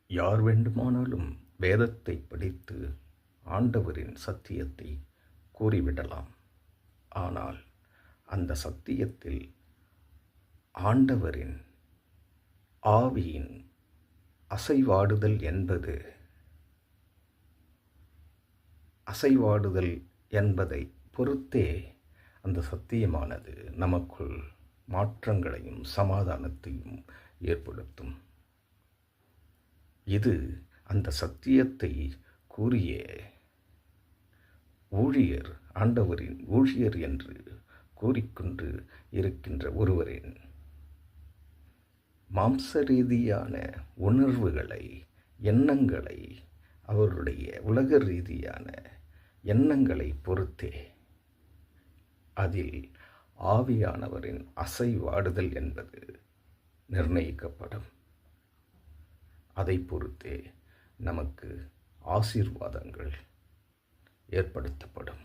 யார் வேண்டுமானாலும் வேதத்தை படித்து ஆண்டவரின் சத்தியத்தை கூறிவிடலாம். ஆனால் அந்த சத்தியத்தில் ஆண்டவரின் ஆவியின் அசைவாடுதல் என்பதை பொறுத்தே அந்த சத்தியமானது நமக்குள் மாற்றங்களையும் சமாதானத்தையும் ஏற்படுத்தும். இது அந்த சத்தியத்தை கூறிய ஊழியர், ஆண்டவரின் ஊழியர் என்று கூறிக்கொண்டு இருக்கின்ற ஒருவரின் மாம்ச ரீதியான உணர்வுகளை, எண்ணங்களை, அவருடைய உலக ரீதியான எண்ணங்களை பொறுத்தே அதில் ஆவியானவரின் அசைவாடுதல் என்பது நிர்ணயிக்கப்படும். அதை பொறுத்தே நமக்கு ஆசீர்வாதங்கள் ஏற்படுத்தப்படும்.